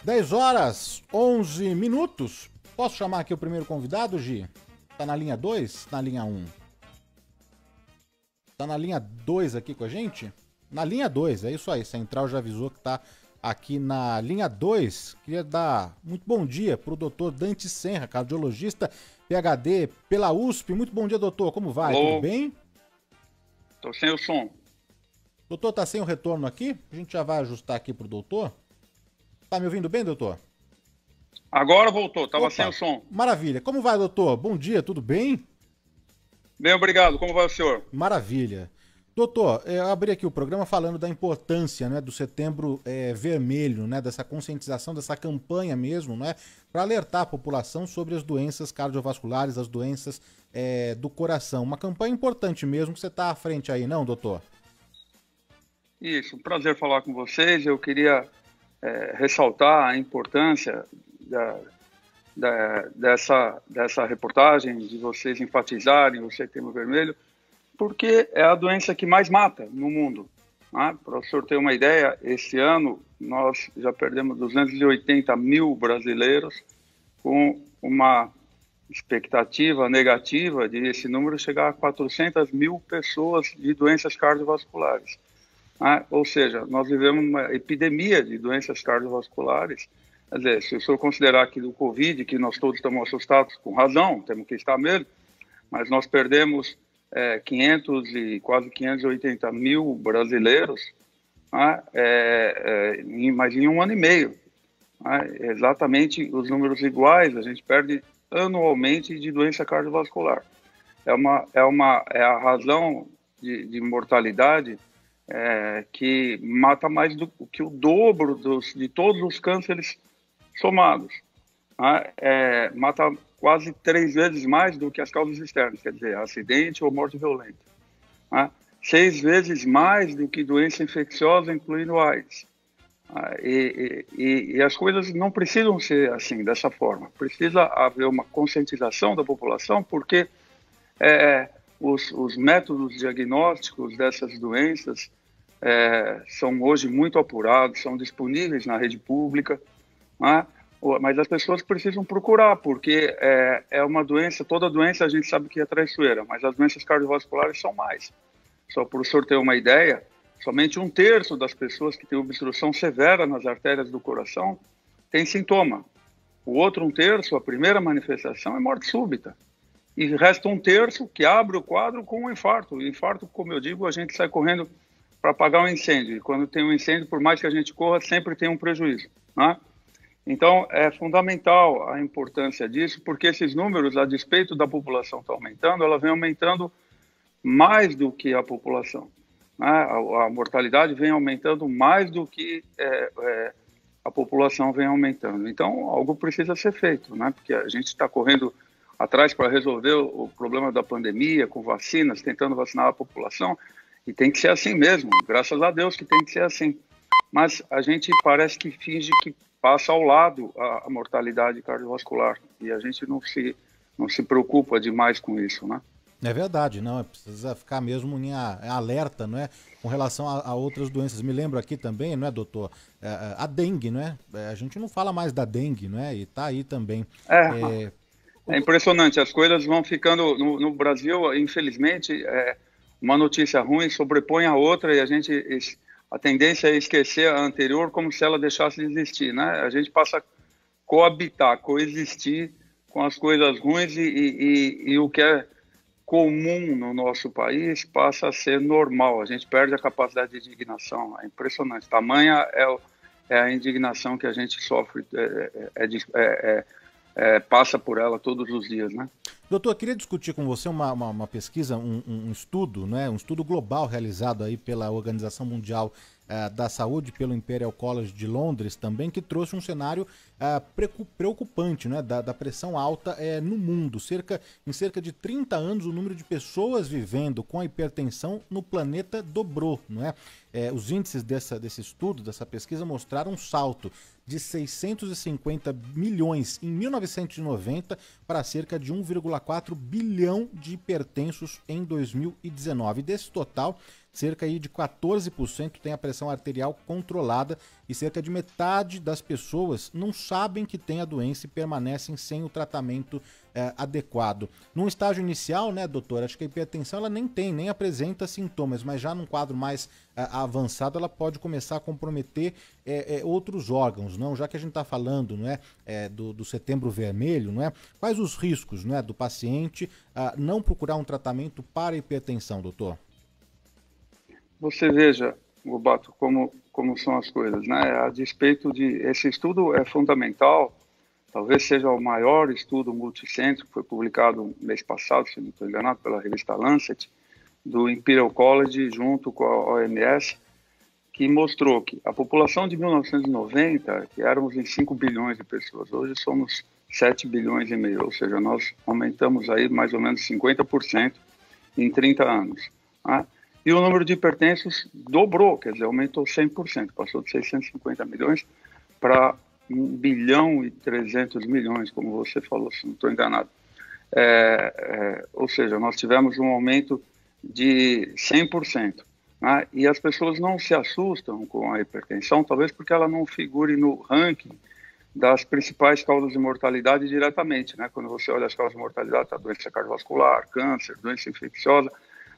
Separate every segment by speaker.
Speaker 1: 10 horas, 11 minutos. Posso chamar aqui o primeiro convidado, Gi? Tá na linha 2? Na linha 1? Tá na linha 2 aqui com a gente? Na linha 2, é isso aí. Central já avisou que tá aqui na linha 2. Queria dar muito bom dia pro doutor Dante Senra, cardiologista, PhD pela USP. Muito bom dia, doutor. Como vai?
Speaker 2: Alô?
Speaker 1: Tudo bem?
Speaker 2: Tô sem o som.
Speaker 1: Doutor, tá sem o retorno aqui? A gente já vai ajustar aqui pro doutor. Tá me ouvindo bem, doutor?
Speaker 2: Agora voltou, tava
Speaker 1: Opa,
Speaker 2: sem o som.
Speaker 1: Maravilha. Como vai, doutor? Bom dia, tudo bem?
Speaker 2: Bem, obrigado. Como vai o senhor?
Speaker 1: Maravilha. Doutor, eu abri aqui o programa falando da importância, né, do Setembro Vermelho, né, dessa conscientização, dessa campanha mesmo, né, para alertar a população sobre as doenças cardiovasculares, as doenças do coração. Uma campanha importante mesmo, que você está à frente aí, não, doutor?
Speaker 2: Isso, um prazer falar com vocês. Eu queria ressaltar a importância dessa reportagem, de vocês enfatizarem o Setembro Vermelho, porque é a doença que mais mata no mundo. Né? Para o senhor ter uma ideia, esse ano nós já perdemos 280 mil brasileiros, com uma expectativa negativa de esse número chegar a 400 mil pessoas de doenças cardiovasculares. Né? Ou seja, nós vivemos uma epidemia de doenças cardiovasculares. Quer dizer, se o senhor considerar que do Covid, que nós todos estamos assustados, com razão, temos que estar mesmo, mas nós perdemos 500 e quase 580 mil brasileiros, né, mas em um ano e meio. Né, exatamente os números iguais, a gente perde anualmente de doença cardiovascular. É a razão de mortalidade que mata mais do que o dobro de todos os cânceres somados. Né, mata quase 3 vezes mais do que as causas externas, quer dizer, acidente ou morte violenta. Né? 6 vezes mais do que doença infecciosa, incluindo AIDS. E as coisas não precisam ser assim, dessa forma. Precisa haver uma conscientização da população, porque os métodos diagnósticos dessas doenças são hoje muito apurados, são disponíveis na rede pública, né? Mas as pessoas precisam procurar, porque é uma doença, toda doença a gente sabe que é traiçoeira, mas as doenças cardiovasculares são mais. Só para o senhor ter uma ideia, somente 1/3 das pessoas que têm obstrução severa nas artérias do coração tem sintoma. O outro 1/3, a primeira manifestação é morte súbita. E resta 1/3 que abre o quadro com um infarto. O infarto, como eu digo, a gente sai correndo para apagar um incêndio. E quando tem um incêndio, por mais que a gente corra, sempre tem um prejuízo, né? Então, é fundamental a importância disso, porque esses números, a despeito da população estar aumentando, ela vem aumentando mais do que a população. Né? A mortalidade vem aumentando mais do que a população vem aumentando. Então, algo precisa ser feito, né? Porque a gente está correndo atrás para resolver o problema da pandemia, com vacinas, tentando vacinar a população, e tem que ser assim mesmo, graças a Deus que tem que ser assim. Mas a gente parece que finge que passa ao lado a mortalidade cardiovascular, e a gente não se preocupa demais com isso, né?
Speaker 1: É verdade, não, precisa ficar mesmo em alerta, não é? Com relação a outras doenças. Me lembro aqui também, não é, doutor? A dengue, não é? A gente não fala mais da dengue, não é? E tá aí também.
Speaker 2: É impressionante, as coisas vão ficando no Brasil, infelizmente, uma notícia ruim sobrepõe a outra, e a tendência é esquecer a anterior como se ela deixasse de existir, né? A gente passa a coexistir com as coisas ruins, e o que é comum no nosso país passa a ser normal. A gente perde a capacidade de indignação. É impressionante. Tamanha é a indignação que a gente sofre, passa por ela todos os dias, né?
Speaker 1: Doutor, eu queria discutir com você uma pesquisa, um estudo, né? Um estudo global realizado aí pela Organização Mundial da Saúde, pelo Imperial College de Londres também, que trouxe um cenário preocupante, né? Da pressão alta no mundo. Em cerca de 30 anos, o número de pessoas vivendo com a hipertensão no planeta dobrou, não é? Os índices desse estudo, dessa pesquisa, mostraram um salto de 650 milhões em 1990 para cerca de 1,4 bilhão de hipertensos em 2019. Desse total, cerca aí de 14% tem a pressão arterial controlada e cerca de metade das pessoas não sabem que tem a doença e permanecem sem o tratamento adequado. Num estágio inicial, né, doutor, acho que a hipertensão ela nem apresenta sintomas, mas já num quadro mais avançado ela pode começar a comprometer outros órgãos, não? Já que a gente está falando, não é, do Setembro Vermelho, não é? Quais os riscos, não é, do paciente não procurar um tratamento para a hipertensão, doutor?
Speaker 2: Você veja, Lobato, como são as coisas, né? A despeito de... Esse estudo é fundamental, talvez seja o maior estudo multicêntrico, foi publicado mês passado, se não estou enganado, pela revista Lancet, do Imperial College, junto com a OMS, que mostrou que a população de 1990, que éramos em 5 bilhões de pessoas, hoje somos 7 bilhões e meio, ou seja, nós aumentamos aí mais ou menos 50% em 30 anos, né? E o número de hipertensos dobrou, quer dizer, aumentou 100%, passou de 650 milhões para 1 bilhão e 300 milhões, como você falou, se não estou enganado. Ou seja, nós tivemos um aumento de 100%. Né? E as pessoas não se assustam com a hipertensão, talvez porque ela não figure no ranking das principais causas de mortalidade diretamente. Né? Quando você olha as causas de mortalidade, a doença cardiovascular, câncer, doença infecciosa,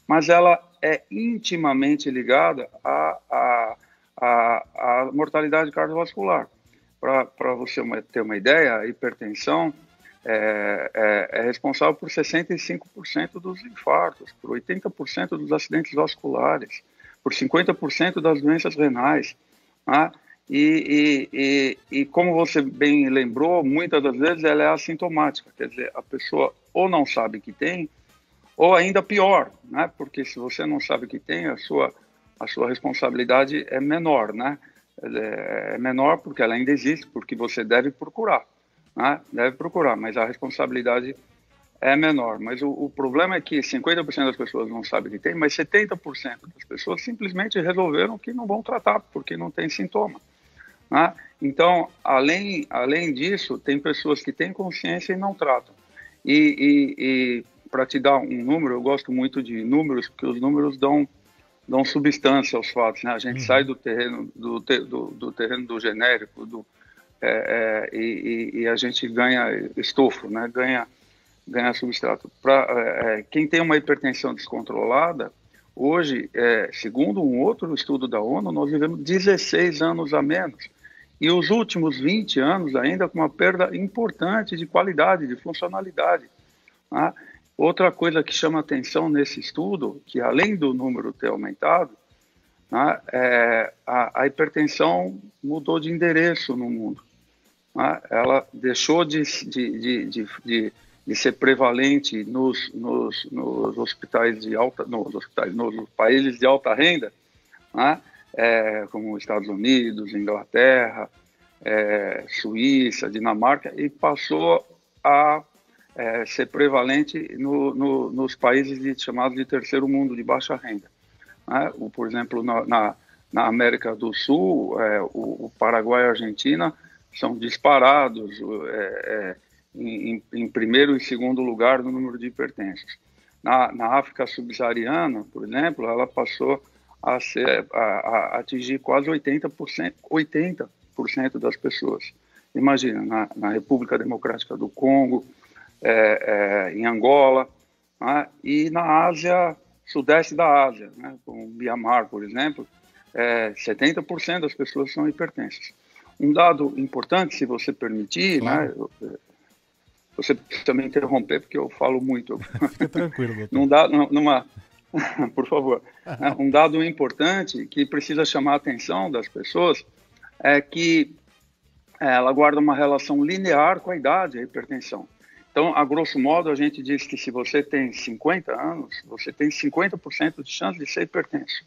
Speaker 2: mas ela é intimamente ligada à mortalidade cardiovascular. Para você ter uma ideia, a hipertensão é responsável por 65% dos infartos, por 80% dos acidentes vasculares, por 50% das doenças renais. Né? E como você bem lembrou, muitas das vezes ela é assintomática, quer dizer, a pessoa ou não sabe que tem, ou ainda pior, né? Porque se você não sabe que tem, a sua responsabilidade é menor, né? É menor porque ela ainda existe, porque você deve procurar, né? Deve procurar, mas a responsabilidade é menor. Mas o problema é que 50% das pessoas não sabem que tem, mas 70% das pessoas simplesmente resolveram que não vão tratar, porque não tem sintoma, né? Então, além disso, tem pessoas que têm consciência e não tratam. E para te dar um número, eu gosto muito de números, porque os números dão substância aos fatos, né? A gente sai do terreno do terreno do genérico, e a gente ganha estofo, né? Ganha substrato. Quem tem uma hipertensão descontrolada, hoje, segundo um outro estudo da ONU, nós vivemos 16 anos a menos. E os últimos 20 anos ainda com uma perda importante de qualidade, de funcionalidade, né? Outra coisa que chama atenção nesse estudo, que além do número ter aumentado, né, a hipertensão mudou de endereço no mundo. Né? Ela deixou de ser prevalente nos hospitais de alta, nos países de alta renda, né, como Estados Unidos, Inglaterra, Suíça, Dinamarca, e passou a ser prevalente nos países chamados de terceiro mundo, de baixa renda. Né? Por exemplo, na América do Sul, o Paraguai e a Argentina são disparados em primeiro e segundo lugar no número de hipertensos. Na África subsaariana, por exemplo, ela passou a atingir quase 80% das pessoas. Imagina, na República Democrática do Congo, em Angola, né? E na Ásia, sudeste da Ásia, né? Como Myanmar, por exemplo, 70% das pessoas são hipertensas. Um dado importante, se você permitir, claro, né? Você precisa me interromper, porque eu falo muito.
Speaker 1: Fica tranquilo, doutor.
Speaker 2: Por favor. Um dado importante que precisa chamar a atenção das pessoas é que ela guarda uma relação linear com a idade, a hipertensão. Então, a grosso modo, a gente diz que se você tem 50 anos, você tem 50% de chance de ser hipertenso.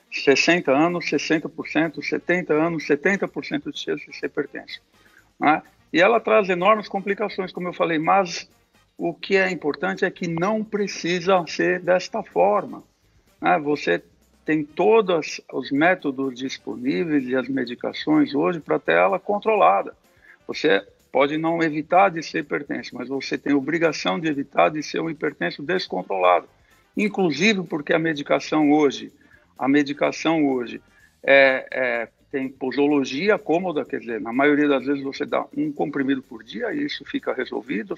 Speaker 2: 60 anos, 60%, 70 anos, 70% de chance de ser hipertenso. Né? E ela traz enormes complicações, como eu falei, mas o que é importante é que não precisa ser desta forma. Né? Você tem todos os métodos disponíveis e as medicações hoje para ter ela controlada. Você pode não evitar de ser hipertenso, mas você tem obrigação de evitar de ser um hipertenso descontrolado. Inclusive porque a medicação hoje, a medicação hoje tem posologia cômoda, quer dizer, na maioria das vezes você dá um comprimido por dia e isso fica resolvido.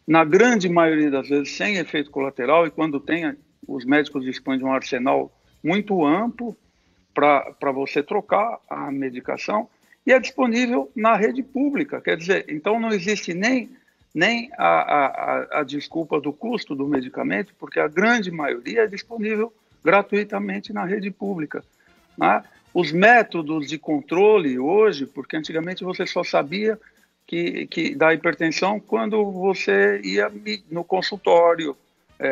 Speaker 2: Na grande maioria das vezes sem efeito colateral, e quando tem, os médicos dispõem de um arsenal muito amplo para você trocar a medicação, e é disponível na rede pública, quer dizer, então não existe nem a desculpa do custo do medicamento, porque a grande maioria é disponível gratuitamente na rede pública, né? Os métodos de controle hoje, porque antigamente você só sabia que da hipertensão quando você ia no consultório,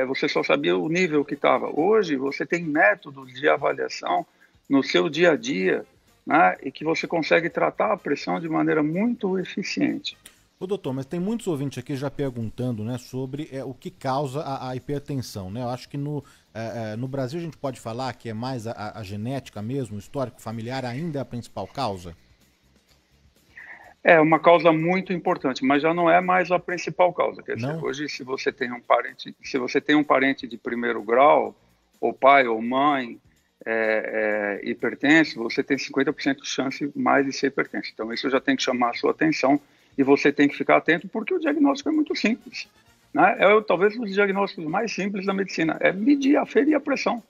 Speaker 2: você só sabia o nível que estava. Hoje você tem métodos de avaliação no seu dia a dia, né, e que você consegue tratar a pressão de maneira muito eficiente.
Speaker 1: Ô doutor, mas tem muitos ouvintes aqui já perguntando, né, sobre o que causa a hipertensão, né? Eu acho que no Brasil a gente pode falar que é mais a genética mesmo, o histórico familiar ainda é a principal causa?
Speaker 2: É uma causa muito importante, mas já não é mais a principal causa. Quer dizer,
Speaker 1: Não?
Speaker 2: hoje se você tem um parente de primeiro grau, ou pai ou mãe hipertenso, você tem 50% de chance mais de ser hipertenso. Então isso já tem que chamar a sua atenção e você tem que ficar atento porque o diagnóstico é muito simples, né? Talvez um dos diagnósticos mais simples da medicina, é medir, aferir a pressão,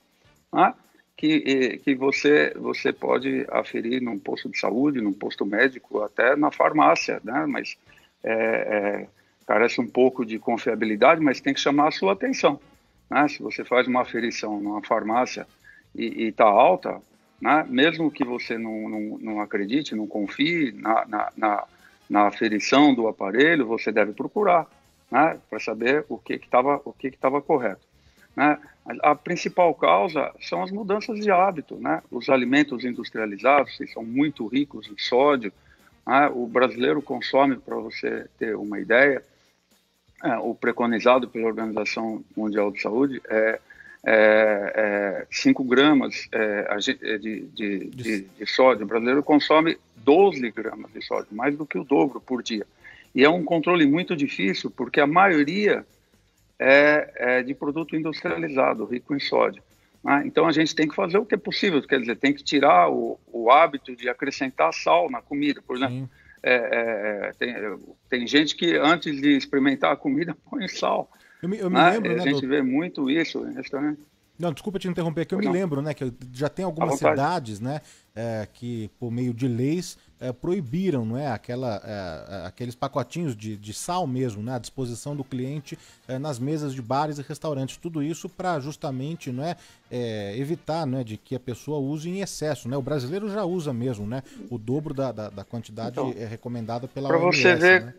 Speaker 2: né? Que você pode aferir num posto de saúde, num posto médico, até na farmácia, né? Mas carece um pouco de confiabilidade, mas tem que chamar a sua atenção, né? Se você faz uma aferição numa farmácia e está alta, né? Mesmo que você não acredite, não confie na aferição do aparelho, você deve procurar, né? Para saber o que estava correto, né? A principal causa são as mudanças de hábito, né? Os alimentos industrializados, que são muito ricos em sódio, né? O brasileiro consome, para você ter uma ideia, o preconizado pela Organização Mundial de Saúde 5 gramas de sódio. O brasileiro consome 12 gramas de sódio, mais do que o dobro por dia. E é um controle muito difícil, porque a maioria é de produto industrializado, rico em sódio, né? Então a gente tem que fazer o que é possível, quer dizer, tem que tirar o hábito de acrescentar sal na comida, por exemplo. Tem gente que antes de experimentar a comida põe sal.
Speaker 1: Eu me lembro,
Speaker 2: né,
Speaker 1: né,
Speaker 2: a gente vê muito isso em restaurante.
Speaker 1: Não, desculpa te interromper, que eu me lembro, né, que já tem algumas cidades, né, que por meio de leis proibiram, não é, aqueles pacotinhos de sal mesmo, né, à disposição do cliente nas mesas de bares e restaurantes, tudo isso para justamente, não é, evitar, né, de que a pessoa use em excesso, né, o brasileiro já usa mesmo, né, o dobro da quantidade então, recomendada pela OMS, né?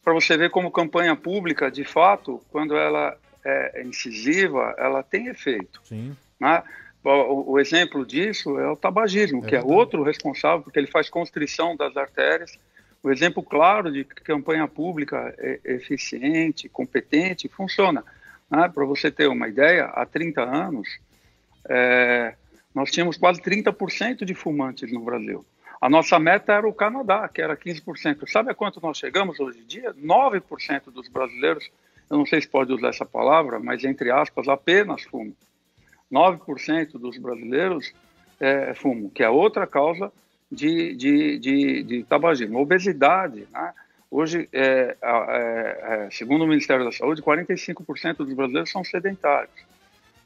Speaker 2: Para você ver como campanha pública, de fato, quando ela é incisiva, ela tem efeito.
Speaker 1: Sim.
Speaker 2: Né? O exemplo disso é o tabagismo, que é outro responsável, porque ele faz constrição das artérias. O exemplo claro de campanha pública eficiente, competente, funciona. Né? Para você ter uma ideia, há 30 anos, nós tínhamos quase 30% de fumantes no Brasil. A nossa meta era o Canadá, que era 15%. Sabe a quanto nós chegamos hoje em dia? 9% dos brasileiros, eu não sei se pode usar essa palavra, mas entre aspas, apenas fumam. 9% dos brasileiros fumam, que é outra causa de tabagismo. Obesidade, né? Hoje, segundo o Ministério da Saúde, 45% dos brasileiros são sedentários,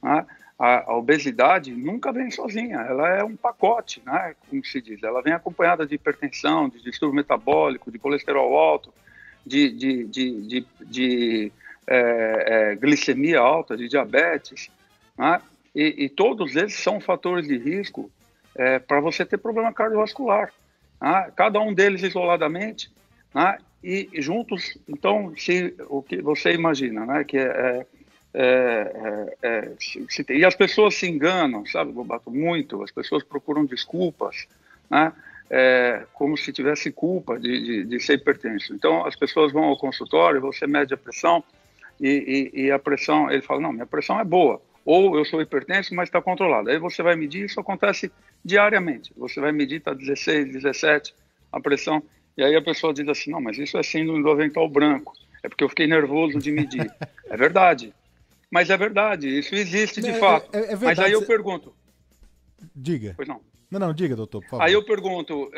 Speaker 2: né? A obesidade nunca vem sozinha, ela é um pacote, né, como se diz. Ela vem acompanhada de hipertensão, de distúrbio metabólico, de colesterol alto, de glicemia alta, de diabetes, né? E todos esses são fatores de risco para você ter problema cardiovascular, né? Cada um deles isoladamente, né? E juntos, então, o que você imagina, né, que e as pessoas se enganam, sabe, Bobato, muito. As pessoas procuram desculpas, né, como se tivesse culpa de ser hipertenso. Então, as pessoas vão ao consultório, você mede a pressão e a pressão, ele fala, não, minha pressão é boa, ou eu sou hipertenso, mas está controlada. Aí você vai medir, isso acontece diariamente. Você vai medir, está 16, 17 a pressão, e aí a pessoa diz assim, não, mas isso é síndrome do avental branco, é porque eu fiquei nervoso de medir. É verdade. Mas é verdade, isso existe de fato.
Speaker 1: Verdade.
Speaker 2: Mas aí eu pergunto...
Speaker 1: Diga.
Speaker 2: Pois não.
Speaker 1: Não, diga, doutor, por favor.
Speaker 2: Aí eu pergunto,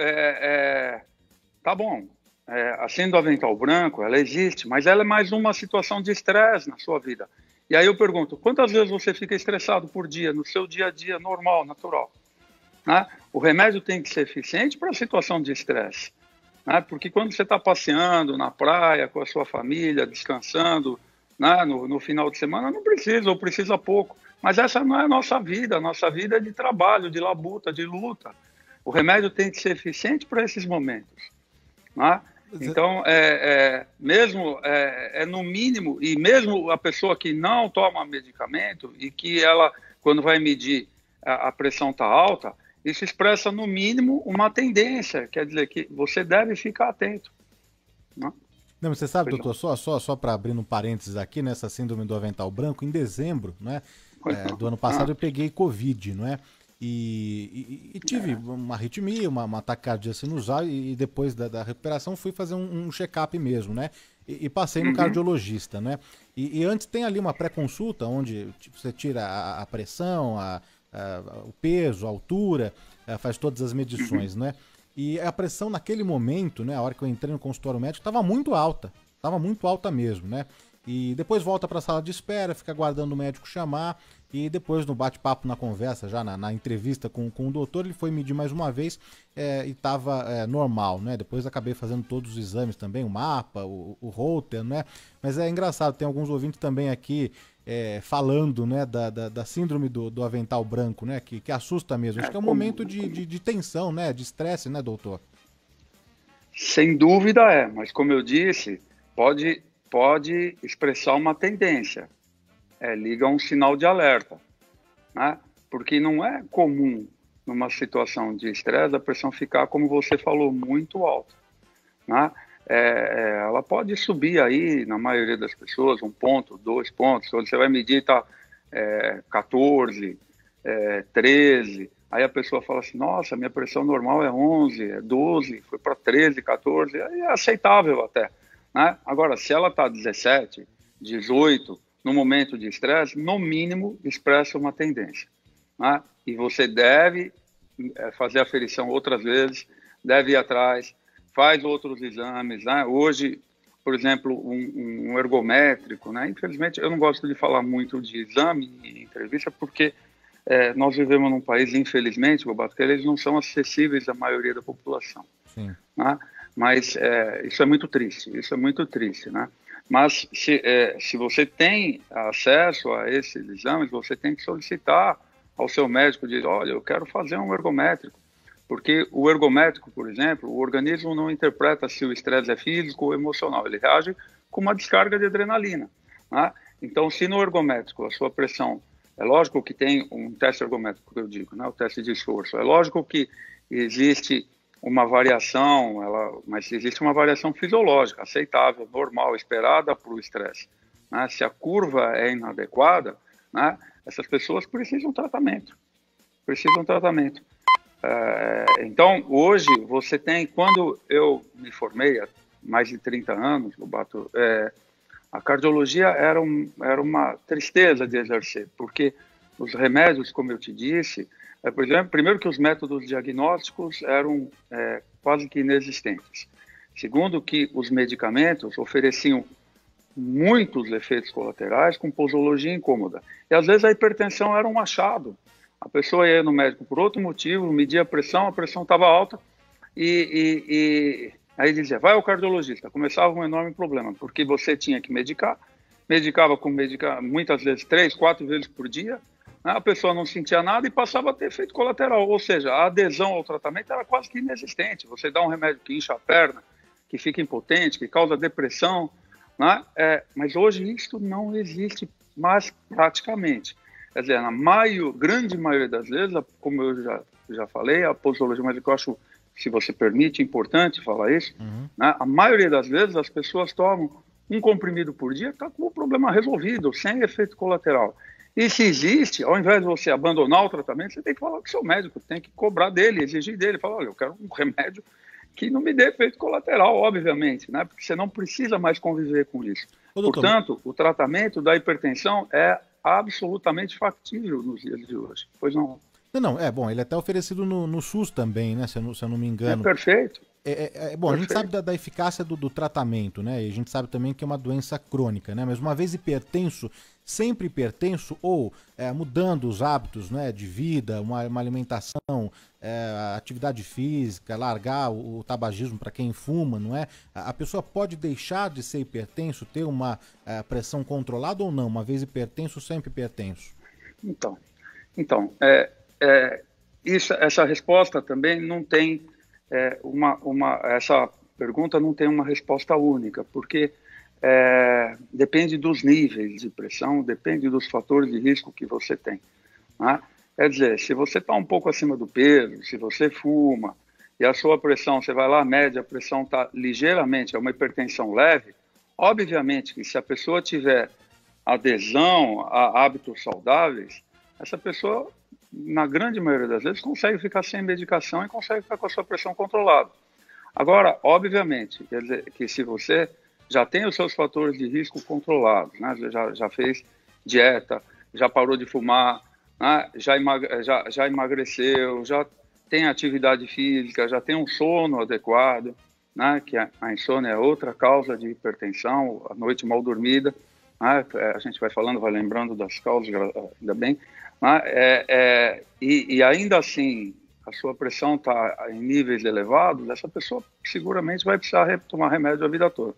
Speaker 2: tá bom, a síndrome do avental branco, ela existe, mas ela é mais uma situação de estresse na sua vida. E aí eu pergunto, quantas vezes você fica estressado por dia, no seu dia a dia normal, natural? Né? O remédio tem que ser eficiente para a situação de estresse. Né? Porque quando você está passeando na praia com a sua família, descansando, né? no final de semana, não precisa, ou precisa pouco. Mas essa não é a nossa vida é de trabalho, de labuta, de luta. O remédio tem que ser eficiente para esses momentos. Né? Então, mesmo no mínimo, e mesmo a pessoa que não toma medicamento e que ela, quando vai medir, a pressão está alta, isso expressa, no mínimo, uma tendência, quer dizer que você deve ficar atento. Né?
Speaker 1: Não, você sabe, doutor, só para abrir um parênteses aqui, nessa síndrome do avental branco, em dezembro, né, do ano passado eu peguei Covid, não é? E tive uma arritmia, uma taquicardia sinusal, e depois da recuperação fui fazer um check-up mesmo, né? E passei no cardiologista, né? E antes tem ali uma pré-consulta, onde você tira a pressão, o peso, a altura, faz todas as medições, né? E a pressão naquele momento, né, a hora que eu entrei no consultório médico, estava muito alta mesmo, né? E depois volta para a sala de espera, fica aguardando o médico chamar, e depois no bate-papo, na conversa, já na entrevista com o doutor, ele foi medir mais uma vez e estava normal, né? Depois acabei fazendo todos os exames também, o mapa, o Holter, né? Mas é engraçado, tem alguns ouvintes também aqui falando, né, da síndrome do avental branco, né? Que assusta mesmo. Acho que é um momento de tensão, né? De estresse, né, doutor?
Speaker 2: Sem dúvida mas como eu disse, pode expressar uma tendência. Liga um sinal de alerta. Né? Porque não é comum, numa situação de estresse, a pressão ficar, como você falou, muito alta. Né? Ela pode subir aí, na maioria das pessoas, 1 ponto, 2 pontos. Quando você vai medir, está 14, 13. Aí a pessoa fala assim, nossa, minha pressão normal é 11, é 12, foi para 13, 14. Aí é aceitável até. Né? Agora, se ela está 17, 18, no momento de estresse, no mínimo expressa uma tendência. Né? E você deve fazer a aferição outras vezes, deve ir atrás, faz outros exames. Né? Hoje, por exemplo, um ergométrico, né? Infelizmente eu não gosto de falar muito de exame em entrevista, porque nós vivemos num país, infelizmente, Lobato, que eles não são acessíveis à maioria da população. Sim. Né? Mas isso é muito triste, né? Mas se você tem acesso a esses exames, você tem que solicitar ao seu médico, dizer, olha, eu quero fazer um ergométrico, porque o ergométrico, por exemplo, o organismo não interpreta se o estresse é físico ou emocional, ele reage com uma descarga de adrenalina, né? Então, se no ergométrico a sua pressão, é lógico que tem um teste ergométrico que eu digo, né? O teste de esforço, é lógico que existe uma variação, mas existe uma variação fisiológica, aceitável, normal, esperada para o estresse. Né? Se a curva é inadequada, né, essas pessoas precisam de tratamento. Então, hoje, você tem, quando eu me formei, há mais de 30 anos, Lobato, a cardiologia era uma tristeza de exercer, porque os remédios, como eu te disse, por exemplo, primeiro que os métodos diagnósticos eram quase que inexistentes. Segundo que os medicamentos ofereciam muitos efeitos colaterais com posologia incômoda. E às vezes a hipertensão era um achado. A pessoa ia no médico por outro motivo, media a pressão estava alta e aí dizia, vai ao cardiologista. Começava um enorme problema, porque você tinha que medicava muitas vezes 3, 4 vezes por dia, a pessoa não sentia nada e passava a ter efeito colateral, ou seja, a adesão ao tratamento era quase que inexistente. Você dá um remédio que incha a perna, que fica impotente, que causa depressão, né? Mas hoje isso não existe mais praticamente. Quer dizer, na grande maioria das vezes, como eu já falei, a posologia, mas eu acho, se você permite, importante falar isso, né? A maioria das vezes as pessoas tomam um comprimido por dia, está com o problema resolvido, sem efeito colateral. E se existe, ao invés de você abandonar o tratamento, você tem que falar com o seu médico, tem que cobrar dele, exigir dele, falar, olha, eu quero um remédio que não me dê efeito colateral, obviamente, né? Porque você não precisa mais conviver com isso.
Speaker 1: Ô, doutor,
Speaker 2: Portanto, o tratamento da hipertensão é absolutamente factível nos dias de hoje. Pois não.
Speaker 1: não, bom, ele é até oferecido no SUS também, né, se eu não me
Speaker 2: É
Speaker 1: engano.
Speaker 2: perfeito.
Speaker 1: Bom, a gente
Speaker 2: Perfeito.
Speaker 1: sabe da eficácia do tratamento, né? E a gente sabe também que é uma doença crônica, né? Mas uma vez hipertenso, sempre hipertenso, ou mudando os hábitos, né, de vida, uma alimentação, atividade física, largar o tabagismo para quem fuma, não é? A pessoa pode deixar de ser hipertenso, ter uma pressão controlada ou não? Uma vez hipertenso, sempre hipertenso?
Speaker 2: Então, essa resposta também não tem essa pergunta não tem uma resposta única, porque depende dos níveis de pressão, depende dos fatores de risco que você tem, né? Quer dizer, se você está um pouco acima do peso, se você fuma e a sua pressão, você vai lá, mede, a pressão está ligeiramente, é uma hipertensão leve, obviamente que se a pessoa tiver adesão a hábitos saudáveis, essa pessoa, na grande maioria das vezes, consegue ficar sem medicação e consegue ficar com a sua pressão controlada. Agora, obviamente, quer dizer que se você já tem os seus fatores de risco controlados, né? Já fez dieta, já parou de fumar, né? Já emagreceu, já tem atividade física, já tem um sono adequado, né? Que a insônia é outra causa de hipertensão, a noite mal dormida, né? A gente vai falando, vai lembrando das causas, ainda bem, né? E ainda assim a sua pressão está em níveis elevados, essa pessoa seguramente vai precisar tomar remédio a vida toda.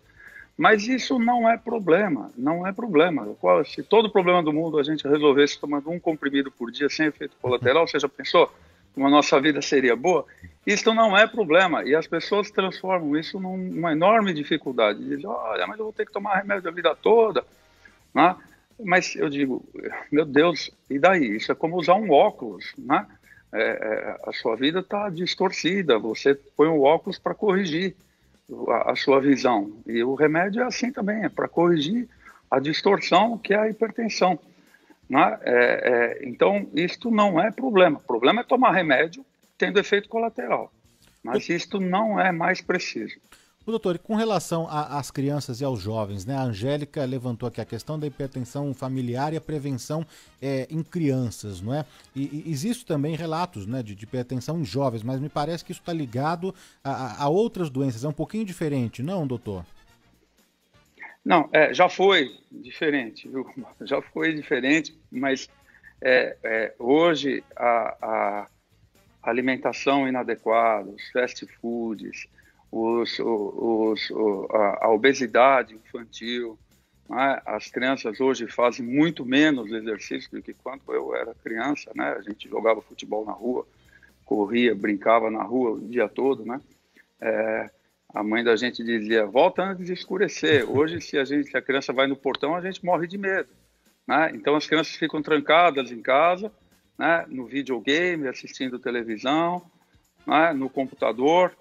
Speaker 2: Mas isso não é problema, não é problema. Se todo problema do mundo a gente resolvesse tomando um comprimido por dia sem efeito colateral, você já pensou como a nossa vida seria boa? Isso não é problema. E as pessoas transformam isso numa enorme dificuldade. Dizem, olha, mas eu vou ter que tomar remédio a vida toda, né? Mas eu digo, meu Deus, e daí? Isso é como usar um óculos, né? A sua vida está distorcida, você põe o óculos para corrigir a sua visão. E o remédio é assim também, é para corrigir a distorção que é a hipertensão, né? Então, isto não é problema. O problema é tomar remédio tendo efeito colateral. Mas isto não é mais preciso.
Speaker 1: O doutor, e com relação às crianças e aos jovens, né? A Angélica levantou aqui a questão da hipertensão familiar e a prevenção em crianças, não é? E existe também relatos, né, de hipertensão em jovens, mas me parece que isso está ligado a outras doenças. É um pouquinho diferente, não, doutor?
Speaker 2: Não, já foi diferente, viu? Já foi diferente, mas hoje a alimentação inadequada, os fast foods, a obesidade infantil, né? As crianças hoje fazem muito menos exercício do que quando eu era criança, né? A gente jogava futebol na rua, corria, brincava na rua o dia todo, né? A mãe da gente dizia, volta antes de escurecer. Hoje, se a criança vai no portão, a gente morre de medo, né? Então, as crianças ficam trancadas em casa, né? No videogame, assistindo televisão, né? No computador,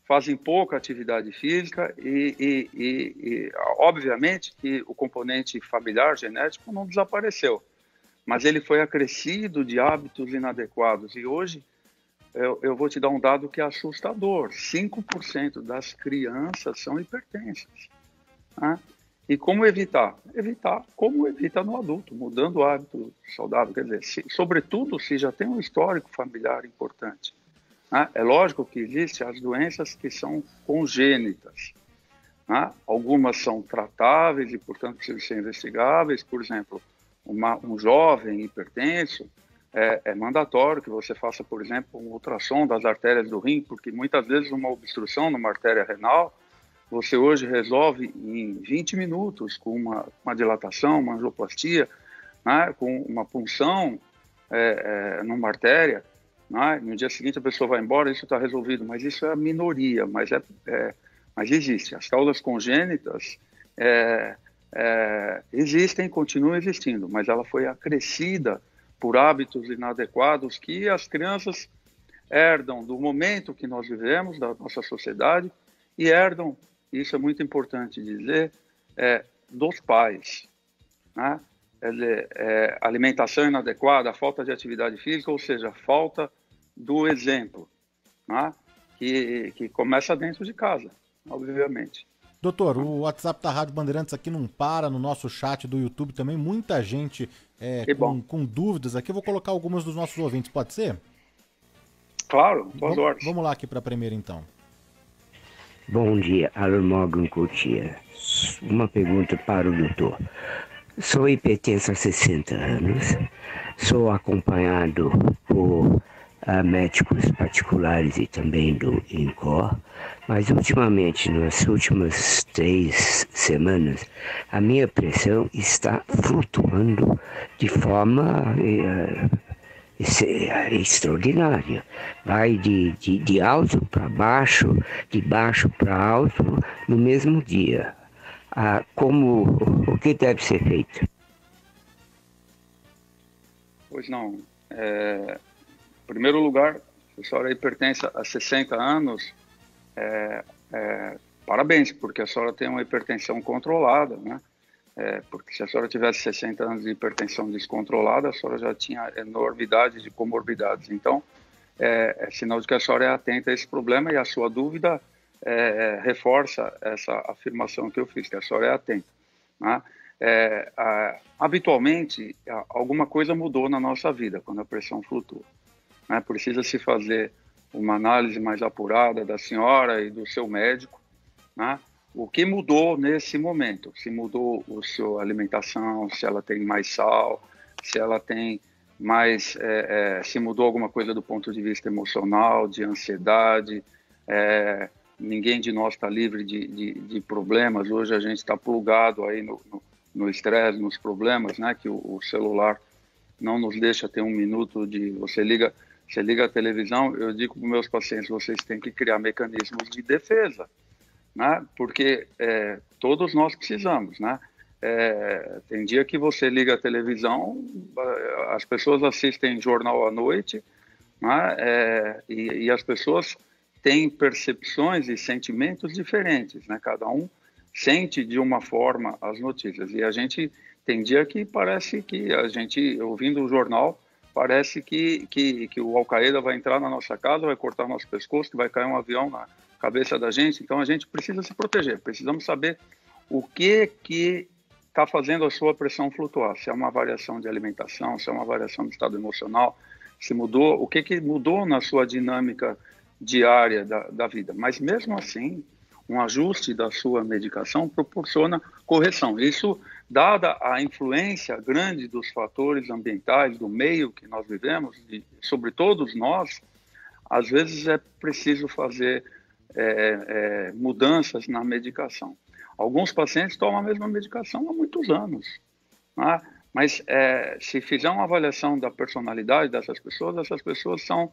Speaker 2: fazem pouca atividade física e obviamente, que o componente familiar, genético, não desapareceu, mas ele foi acrescido de hábitos inadequados. E hoje, eu vou te dar um dado que é assustador: 5% das crianças são hipertensas, né? E como evitar? Evitar como evita no adulto, mudando o hábito saudável. Quer dizer, sobretudo se já tem um histórico familiar importante. É lógico que existem as doenças que são congênitas, né? Algumas são tratáveis e, portanto, precisam ser investigáveis. Por exemplo, um jovem hipertenso, é mandatório que você faça, por exemplo, um ultrassom das artérias do rim, porque muitas vezes uma obstrução numa artéria renal, você hoje resolve em 20 minutos com uma dilatação, uma angioplastia, né? Com uma punção numa artéria. No dia seguinte a pessoa vai embora, isso está resolvido, mas isso é a minoria, mas existe. As causas congênitas existem, continuam existindo, mas ela foi acrescida por hábitos inadequados que as crianças herdam do momento que nós vivemos, da nossa sociedade, e herdam, isso é muito importante dizer, dos pais, né? Alimentação inadequada, falta de atividade física, ou seja, falta do exemplo, né? que começa dentro de casa, obviamente.
Speaker 1: Doutor, o WhatsApp da Rádio Bandeirantes aqui não para, no nosso chat do YouTube também, muita gente com dúvidas aqui. Eu vou colocar algumas dos nossos ouvintes, pode ser?
Speaker 2: Claro, boas horas.
Speaker 1: Vamos lá aqui para a primeira, então.
Speaker 3: Bom dia, Alan Morgan Coutinho. Uma pergunta para o doutor. Sou hipertenso há 60 anos, sou acompanhado por médicos particulares e também do INCOR, mas ultimamente, nas últimas 3 semanas, a minha pressão está flutuando de forma extraordinária. Vai de alto para baixo, de baixo para alto no mesmo dia. O que deve ser feito?
Speaker 2: Pois não. Em primeiro lugar, se a senhora aí pertence a 60 anos, parabéns, porque a senhora tem uma hipertensão controlada, né? Porque se a senhora tivesse 60 anos de hipertensão descontrolada, a senhora já tinha enormidade de comorbidades. Então, é sinal de que a senhora é atenta a esse problema, e a sua dúvida reforça essa afirmação que eu fiz, que a senhora é atenta, né? Habitualmente, alguma coisa mudou na nossa vida quando a pressão flutua, né? Precisa se fazer uma análise mais apurada da senhora e do seu médico, né? O que mudou nesse momento? Se mudou a sua alimentação, se ela tem mais sal, se ela tem mais... se mudou alguma coisa do ponto de vista emocional, de ansiedade. Ninguém de nós está livre de problemas. Hoje a gente está plugado aí no estresse, nos problemas, né? Que o celular não nos deixa ter um minuto de... Você liga a televisão, eu digo para os meus pacientes, vocês têm que criar mecanismos de defesa, né? Porque todos nós precisamos, né? Tem dia que você liga a televisão, as pessoas assistem jornal à noite, né? E as pessoas têm percepções e sentimentos diferentes, né? Cada um sente de uma forma as notícias, e a gente tem dia que parece que a gente, ouvindo o jornal, parece que o Al-Qaeda vai entrar na nossa casa, vai cortar nosso pescoço, que vai cair um avião na cabeça da gente. Então a gente precisa se proteger, precisamos saber o que está fazendo a sua pressão flutuar, se é uma variação de alimentação, se é uma variação do estado emocional, se mudou, o que mudou na sua dinâmica diária da vida. Mas mesmo assim, um ajuste da sua medicação proporciona correção. Isso, dada a influência grande dos fatores ambientais, do meio que nós vivemos, sobre todos nós, às vezes é preciso fazer mudanças na medicação. Alguns pacientes tomam a mesma medicação há muitos anos, né? Mas se fizer uma avaliação da personalidade dessas pessoas, essas pessoas são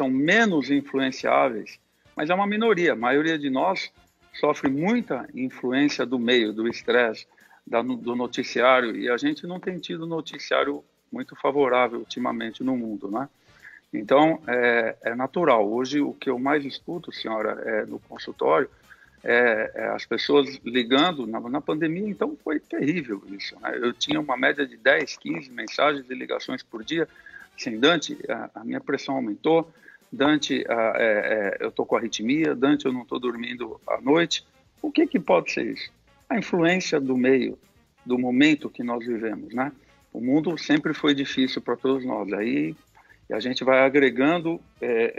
Speaker 2: menos influenciáveis, mas é uma minoria. A maioria de nós sofre muita influência do meio, do estresse, do noticiário, e a gente não tem tido noticiário muito favorável ultimamente no mundo, né? Então, é natural. Hoje, o que eu mais escuto, senhora, no consultório, as pessoas ligando. Na pandemia, então, foi terrível isso, né? Eu tinha uma média de 10, 15 mensagens e ligações por dia. Assim, Dante, a minha pressão aumentou. Dante, eu estou com arritmia. Dante, eu não estou dormindo à noite. O que pode ser isso? A influência do meio, do momento que nós vivemos, né? O mundo sempre foi difícil para todos nós. Aí a gente vai agregando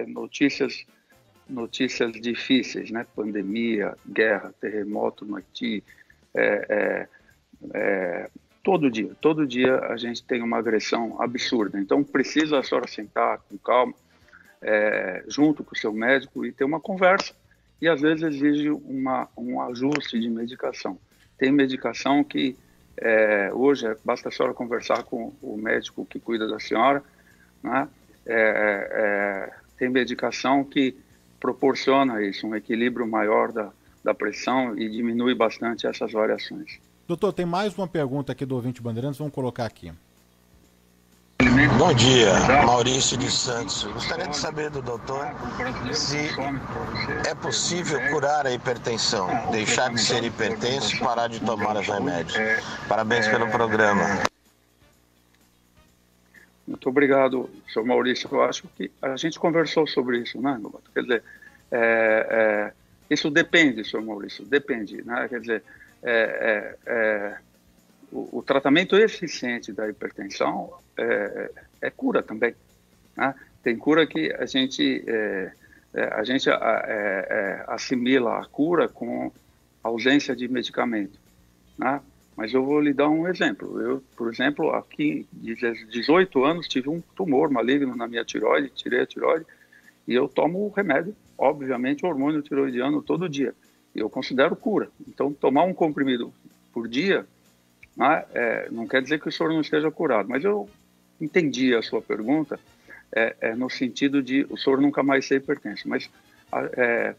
Speaker 2: notícias difíceis, né? Pandemia, guerra, terremoto no Haiti. Todo dia a gente tem uma agressão absurda. Então precisa a senhora sentar com calma, junto com o seu médico, e ter uma conversa. E às vezes exige um ajuste de medicação. Tem medicação que hoje basta a senhora conversar com o médico que cuida da senhora, né? Tem medicação que proporciona isso, um equilíbrio maior da pressão, e diminui bastante essas variações.
Speaker 1: Doutor, tem mais uma pergunta aqui do ouvinte Bandeirantes, vamos colocar aqui.
Speaker 4: Bom dia, Maurício de Santos. Gostaria de saber do doutor se é possível curar a hipertensão, deixar de ser hipertenso e parar de tomar os remédios. Parabéns pelo programa.
Speaker 2: Muito obrigado, senhor Maurício. Eu acho que a gente conversou sobre isso, né, Lobato? Quer dizer, isso depende, senhor Maurício, depende, né? Quer dizer, o tratamento eficiente da hipertensão é cura também, né? Tem cura que a gente assimila a cura com ausência de medicamento, né? Mas eu vou lhe dar um exemplo. Eu, por exemplo, aqui, de 18 anos, tive um tumor maligno na minha tireoide, tirei a tireoide, e eu tomo remédio, obviamente, hormônio tiroidiano todo dia. E eu considero cura. Então, tomar um comprimido por dia, né, não quer dizer que o senhor não esteja curado. Mas eu entendi a sua pergunta no sentido de o senhor nunca mais ser hipertenso. Mas,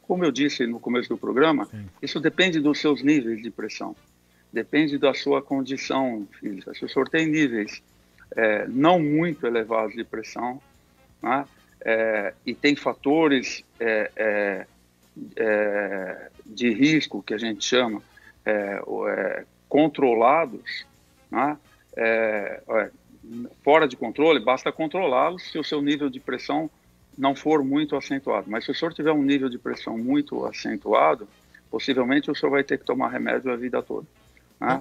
Speaker 2: como eu disse no começo do programa, sim, isso depende dos seus níveis de pressão. Depende da sua condição física. Se o senhor tem níveis não muito elevados de pressão, né, e tem fatores de risco, que a gente chama, controlados, né, fora de controle, basta controlá-los se o seu nível de pressão não for muito acentuado. Mas se o senhor tiver um nível de pressão muito acentuado, possivelmente o senhor vai ter que tomar remédio a vida toda. Né?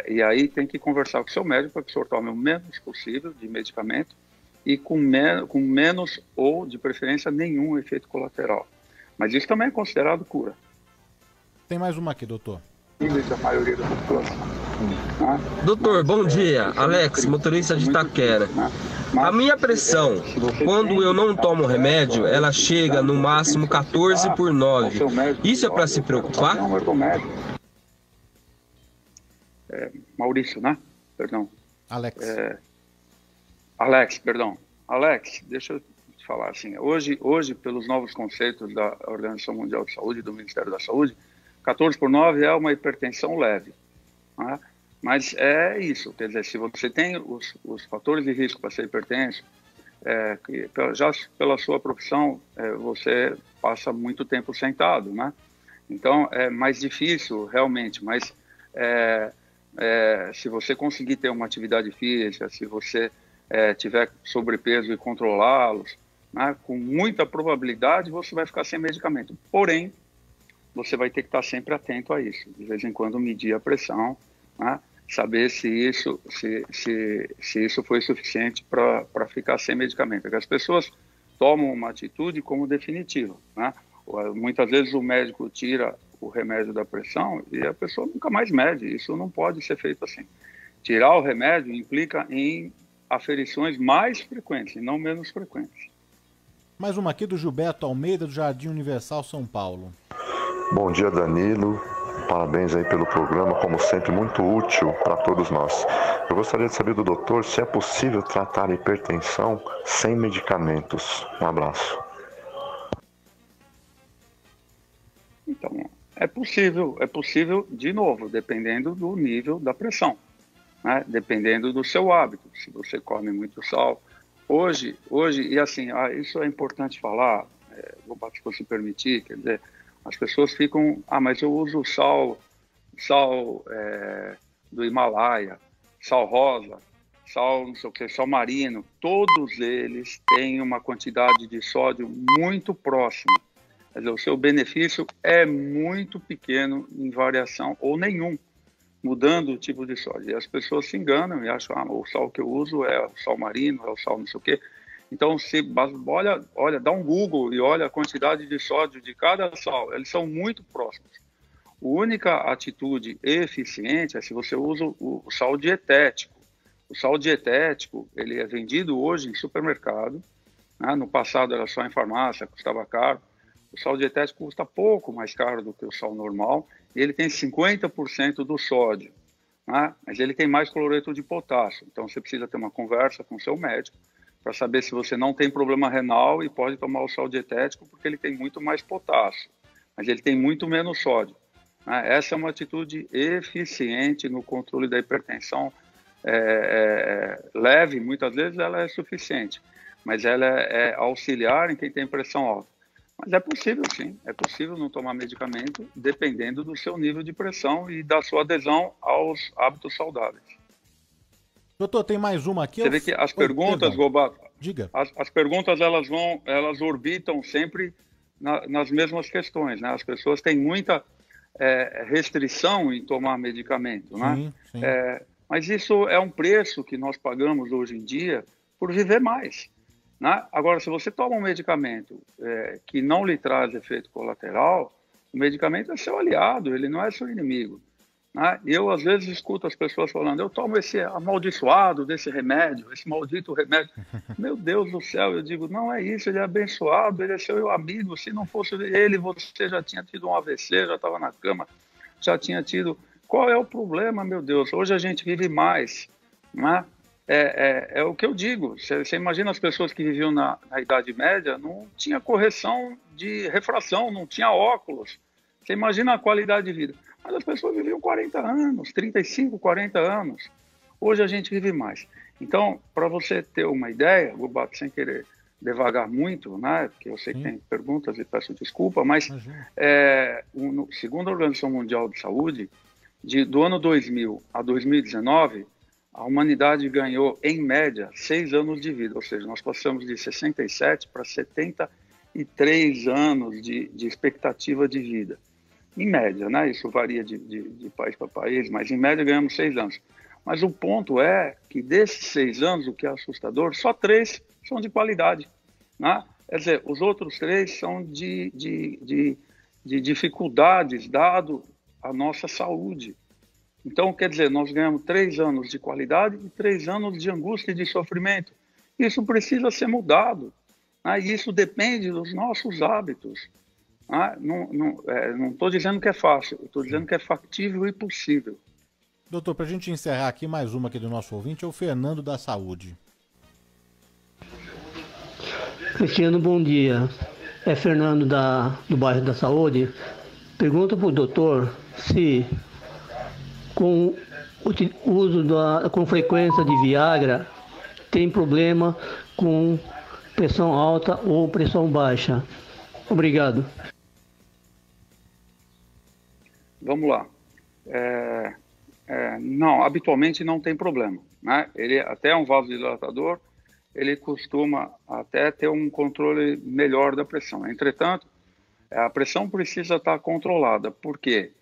Speaker 2: E aí tem que conversar com o seu médico para que o senhor tome o menos possível de medicamento e com menos ou, de preferência, nenhum efeito colateral. Mas isso também é considerado cura.
Speaker 1: Tem mais uma aqui, doutor.
Speaker 2: Da maioria da população.
Speaker 5: Doutor, bom dia. Alex, motorista de Itaquera. A minha pressão, quando eu não tomo remédio, ela chega no máximo 14/9. Isso é para se preocupar?
Speaker 2: Maurício, né? Perdão.
Speaker 1: Alex.
Speaker 2: Alex, perdão. Alex, deixa eu te falar assim. Hoje, pelos novos conceitos da Organização Mundial de Saúde, do Ministério da Saúde, 14/9 é uma hipertensão leve. Né? Mas é isso, quer dizer, se você tem os fatores de risco para ser hipertenso, já pela sua profissão, você passa muito tempo sentado, né? Então, é mais difícil, realmente, mas se você conseguir ter uma atividade física, se você tiver sobrepeso e controlá-los, né, com muita probabilidade você vai ficar sem medicamento. Porém, você vai ter que estar sempre atento a isso. De vez em quando medir a pressão, né, saber se isso foi suficiente para ficar sem medicamento. Porque as pessoas tomam uma atitude como definitiva, né? Muitas vezes o médico tira o remédio da pressão e a pessoa nunca mais mede. Isso não pode ser feito assim. Tirar o remédio implica em aferições mais frequentes e não menos frequentes.
Speaker 1: Mais uma aqui do Gilberto Almeida, do Jardim Universal, São Paulo.
Speaker 6: Bom dia, Danilo. Parabéns aí pelo programa, como sempre, muito útil para todos nós. Eu gostaria de saber do doutor se é possível tratar a hipertensão sem medicamentos. Um abraço.
Speaker 2: Então, é possível, de novo, dependendo do nível da pressão, né? Dependendo do seu hábito, se você come muito sal. Hoje e assim, isso é importante falar, se você permitir, quer dizer, as pessoas ficam, mas eu uso sal do Himalaia, sal rosa, sal não sei o que, sal marino, todos eles têm uma quantidade de sódio muito próxima. Quer dizer, o seu benefício é muito pequeno em variação, ou nenhum, mudando o tipo de sódio. E as pessoas se enganam e acham, o sal que eu uso é o sal marino, é o sal não sei o quê. Então, olha, dá um Google e olha a quantidade de sódio de cada sal. Eles são muito próximos. A única atitude eficiente é se você usa o sal dietético. O sal dietético, ele é vendido hoje em supermercado, né? No passado era só em farmácia, custava caro. O sal dietético custa pouco mais caro do que o sal normal e ele tem 50% do sódio, né? Mas ele tem mais cloreto de potássio. Então, você precisa ter uma conversa com o seu médico para saber se você não tem problema renal e pode tomar o sal dietético porque ele tem muito mais potássio, mas ele tem muito menos sódio. Né? Essa é uma atitude eficiente no controle da hipertensão leve, muitas vezes ela é suficiente, mas ela é auxiliar em quem tem pressão alta. Mas é possível sim, é possível não tomar medicamento dependendo do seu nível de pressão e da sua adesão aos hábitos saudáveis.
Speaker 1: Doutor, tem mais uma aqui.
Speaker 2: Você vê que as perguntas, Gobato,
Speaker 1: diga.
Speaker 2: As perguntas elas orbitam sempre nas mesmas questões, né? As pessoas têm muita restrição em tomar medicamento, né?
Speaker 1: Sim, sim.
Speaker 2: Mas isso é um preço que nós pagamos hoje em dia por viver mais, né? Agora, se você toma um medicamento que não lhe traz efeito colateral, o medicamento é seu aliado, ele não é seu inimigo, né? Eu, às vezes, escuto as pessoas falando, eu tomo esse amaldiçoado desse remédio, esse maldito remédio. Meu Deus do céu, eu digo, não é isso, ele é abençoado, ele é seu amigo, se não fosse ele, você já tinha tido um AVC, já estava na cama, já tinha tido... Qual é o problema, meu Deus? Hoje a gente vive mais, né? É o que eu digo, você imagina as pessoas que viviam na Idade Média, não tinha correção de refração, não tinha óculos, você imagina a qualidade de vida. Mas as pessoas viviam 40 anos, 35, 40 anos. Hoje a gente vive mais. Então, para você ter uma ideia, Gobato, sem querer devagar muito, né, porque eu sei que tem perguntas e peço desculpa, mas segundo a Organização Mundial de Saúde, do ano 2000 a 2019, a humanidade ganhou, em média, 6 anos de vida. Ou seja, nós passamos de 67 para 73 anos de expectativa de vida. Em média, né? Isso varia de país para país, mas em média ganhamos 6 anos. Mas o ponto é que desses 6 anos, o que é assustador, só 3 são de qualidade, né? Quer dizer, os outros 3 são de dificuldades, dado a nossa saúde. Então, quer dizer, nós ganhamos 3 anos de qualidade e 3 anos de angústia e de sofrimento. Isso precisa ser mudado, né? E isso depende dos nossos hábitos. Não estou dizendo que é fácil, estou dizendo que é factível e possível.
Speaker 1: Doutor, para a gente encerrar aqui, mais uma aqui do nosso ouvinte, é o Fernando da Saúde.
Speaker 7: Cristiano, bom dia. É Fernando do bairro da Saúde. Pergunta para o doutor se com o uso com frequência de Viagra tem problema com pressão alta ou pressão baixa. Obrigado.
Speaker 2: Vamos lá. Não, habitualmente não tem problema, né? Ele até é um vasodilatador, ele costuma até ter um controle melhor da pressão. Entretanto, a pressão precisa estar controlada. Por quê?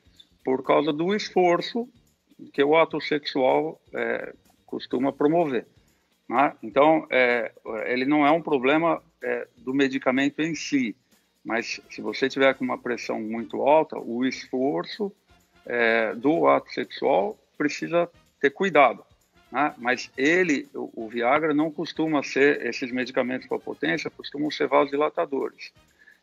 Speaker 2: Por causa do esforço que o ato sexual costuma promover, né? Então, ele não é um problema do medicamento em si, mas se você tiver com uma pressão muito alta, o esforço do ato sexual precisa ter cuidado, né? Mas o Viagra não costuma ser, esses medicamentos para potência costumam ser vasodilatadores.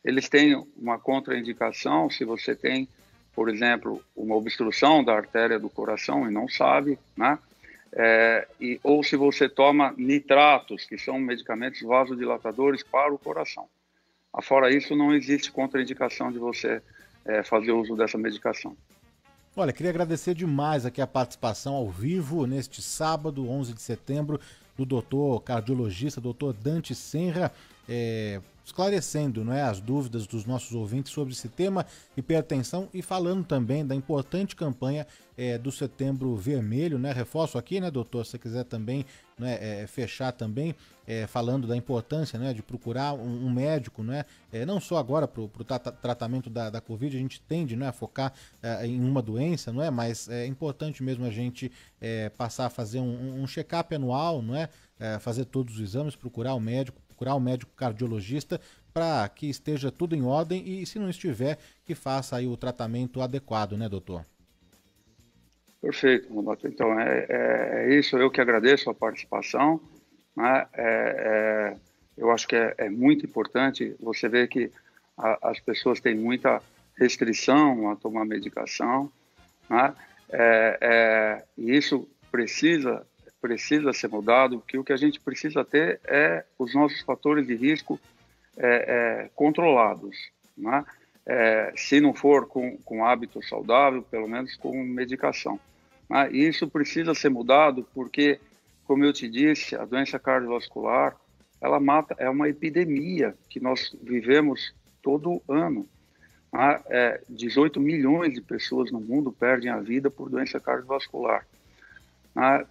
Speaker 2: Eles têm uma contraindicação se você tem, por exemplo, uma obstrução da artéria do coração e não sabe, né? Ou se você toma nitratos, que são medicamentos vasodilatadores para o coração. Fora isso, não existe contraindicação de você fazer uso dessa medicação.
Speaker 1: Olha, queria agradecer demais aqui a participação ao vivo neste sábado, 11 de setembro, do doutor cardiologista, doutor Dante Senra, esclarecendo, não é, as dúvidas dos nossos ouvintes sobre esse tema, hipertensão, e falando também da importante campanha do Setembro Vermelho, né? Reforço aqui, né, doutor, se você quiser também, né, fechar também, falando da importância, né, de procurar um médico, né, não só agora para o tratamento da Covid, a gente tende, né, a focar em uma doença, não é? Mas é importante mesmo a gente passar a fazer um check-up anual, não é? Fazer todos os exames, procurar o médico cardiologista para que esteja tudo em ordem e, se não estiver, que faça aí o tratamento adequado, né, doutor?
Speaker 2: Perfeito, Roberto. Então, é isso, eu que agradeço a participação, né? Eu acho que é muito importante você ver que as pessoas têm muita restrição a tomar medicação, né? E isso precisa ser mudado, porque o que a gente precisa ter é os nossos fatores de risco controlados, né? Se não for com hábito saudável, pelo menos com medicação. E isso precisa ser mudado porque, como eu te disse, a doença cardiovascular, ela é uma epidemia que nós vivemos todo ano. 18 milhões de pessoas no mundo perdem a vida por doença cardiovascular. né?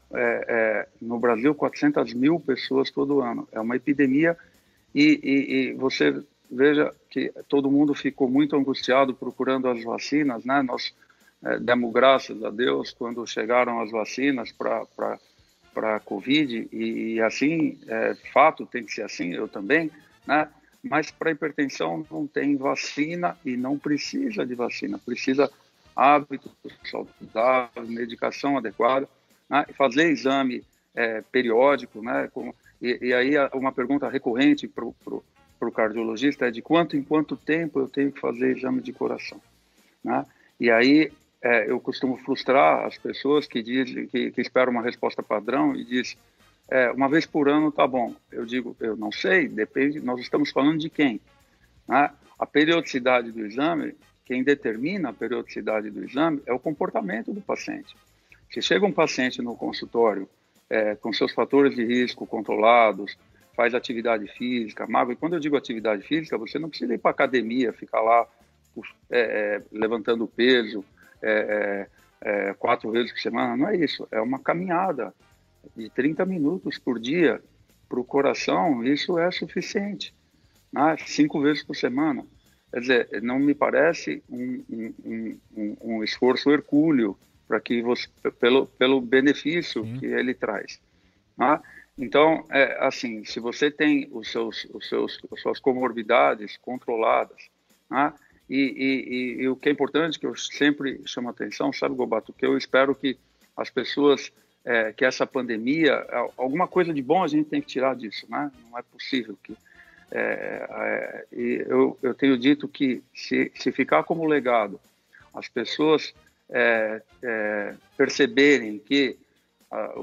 Speaker 2: No Brasil, 400 mil pessoas todo ano. É uma epidemia e você veja que todo mundo ficou muito angustiado procurando as vacinas, né? Nós demos graças a Deus quando chegaram as vacinas para a Covid, e assim, fato, tem que ser assim, eu também, né? Mas para hipertensão não tem vacina e não precisa de vacina, precisa hábitos saudáveis, medicação adequada, né? Fazer exame periódico, né? E aí uma pergunta recorrente para o cardiologista é de quanto em quanto tempo eu tenho que fazer exame de coração, né? E aí eu costumo frustrar as pessoas que dizem que esperam uma resposta padrão e dizem uma vez por ano tá bom. Eu digo, eu não sei, depende, nós estamos falando de quem, né? A periodicidade do exame, quem determina a periodicidade do exame é o comportamento do paciente. Se chega um paciente no consultório com seus fatores de risco controlados, faz atividade física, magro, e quando eu digo atividade física, você não precisa ir para academia, ficar lá levantando peso 4 vezes por semana, não é isso, é uma caminhada de 30 minutos por dia para o coração, isso é suficiente, né? 5 vezes por semana. Quer dizer, não me parece um esforço hercúleo para que você, pelo benefício que ele traz, né? Então, assim, se você tem as suas comorbidades controladas, né? E o que é importante, que eu sempre chamo a atenção, sabe, Gobato, que eu espero que as pessoas, que essa pandemia, alguma coisa de bom a gente tem que tirar disso, né? Não é possível que... eu tenho dito que se ficar como legado, as pessoas perceberem que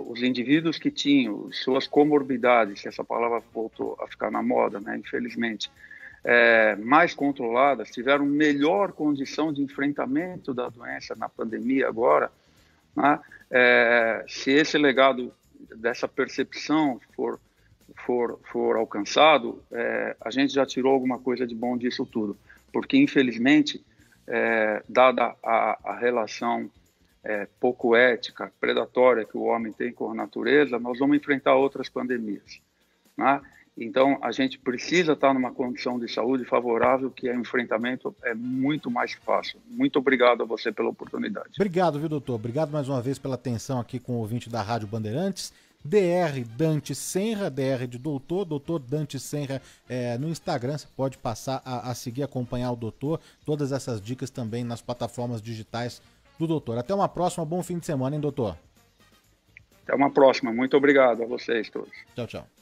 Speaker 2: os indivíduos que tinham suas comorbidades, essa palavra voltou a ficar na moda, né, infelizmente, mais controladas, tiveram melhor condição de enfrentamento da doença na pandemia agora, né? Se esse legado dessa percepção for alcançado, a gente já tirou alguma coisa de bom disso tudo, porque infelizmente, dada a relação pouco ética, predatória que o homem tem com a natureza, nós vamos enfrentar outras pandemias, né? Então, a gente precisa estar numa condição de saúde favorável, que o enfrentamento é muito mais fácil. Muito obrigado a você pela oportunidade.
Speaker 1: Obrigado, viu, doutor? Obrigado mais uma vez pela atenção aqui com o ouvinte da Rádio Bandeirantes. Dr. Dante Senra, Dr. de doutor Dante Senra no Instagram. Você pode passar a seguir, acompanhar o doutor. Todas essas dicas também nas plataformas digitais do doutor. Até uma próxima, bom fim de semana, hein, doutor?
Speaker 2: Até uma próxima, muito obrigado a vocês todos.
Speaker 1: Tchau, tchau.